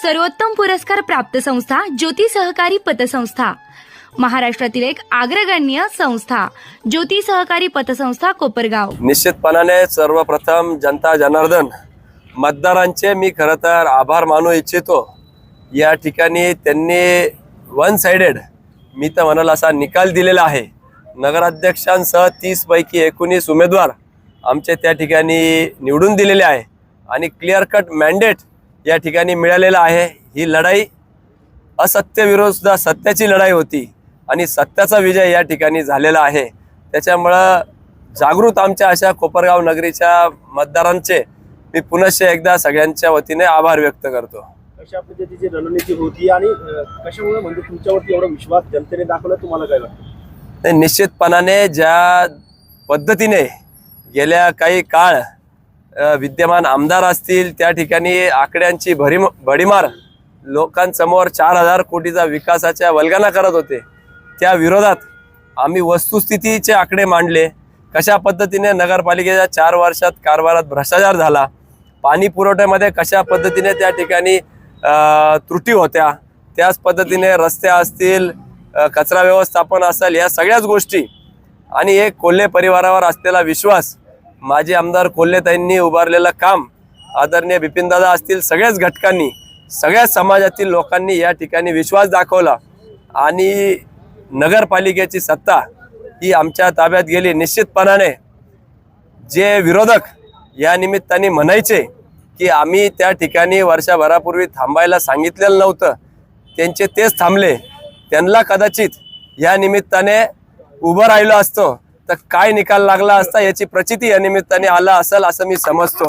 सर्वोत्तम पुरस्कार प्राप्त संस्था ज्योती सहकारी पतसंस्था, महाराष्ट्रातील एक अग्रगण्य संस्था ज्योती सहकारी पतसंस्था कोपरगाव। निश्चितपणाने सर्वप्रथम जनता जनार्दन मतदारांचे मी खरं तर आभार मानू इच्छितो। या ठिकाणी त्यांनी वन साइडेड मी तर म्हणाल असा निकाल दिलेला आहे। नगराध्यक्षांसह 30 पैकी 19 उमेदवार आमचे त्या ठिकाणी निवडून दिलेले आहे आणि क्लिअर कट मॅन्डेट या ठिकाणी मिळालेला आहे। ही लढाई असत्य विरुद्ध सत्याची लढाई होती आणि सत्याचा विजय या ठिकाणी झालेला आहे। त्याच्यामुळे जागृत आमच्या अशा कोपरगाव नगरीच्या मतदारांचे मी पुनश्च एकदा सगळ्यांच्या वतीने आभार व्यक्त करतो। कशा पद्धतीची रणनीती होती आणि कशामुळे म्हणजे तुमच्यावरती एवढा विश्वास जनतेने दाखवला, तुम्हाला काय वाटतं? निश्चितपणाने ज्या पद्धतीने गेल्या काही काळ विद्यमान आमदार असतील त्या ठिकाणी आकड्यांची भडीमार लोकांसमोर 4000 कोटीचा विकासाच्या वल्गना करत होते, त्या विरोधात आम्ही वस्तुस्थितीचे आकडे मांडले। कशा पद्धतीने नगरपालिकेच्या 4 वर्षात कारभारात भ्रष्टाचार झाला, पाणी पुरवठ्यामध्ये कशा पद्धतीने त्या ठिकाणी त्रुटी होत्या, त्याच पद्धतीने रस्ते असतील, कचरा व्यवस्थापन असेल, या सगळ्याच गोष्टी आणि एक कोल्हे परिवारावर असलेला विश्वास, माजी आमदार कोल्हेताईंनी उभारलेलं काम, आदरणीय बिपिनदादा असतील, सगळ्याच घटकांनी सगळ्याच समाजातील लोकांनी या ठिकाणी विश्वास दाखवला आणि नगरपालिकेची सत्ता ही आमच्या ताब्यात गेली। निश्चितपणाने जे विरोधक या निमित्ताने म्हणायचे की आम्ही त्या ठिकाणी वर्षभरापूर्वी थांबायला सांगितलेलं नव्हतं, त्यांचे तेच थांबले। त्यांना कदाचित या निमित्ताने उभं राहिलो असतो तर काय निकाल लागला असता याची प्रचिती या निमित्ताने आला असेल असं मी समजतो।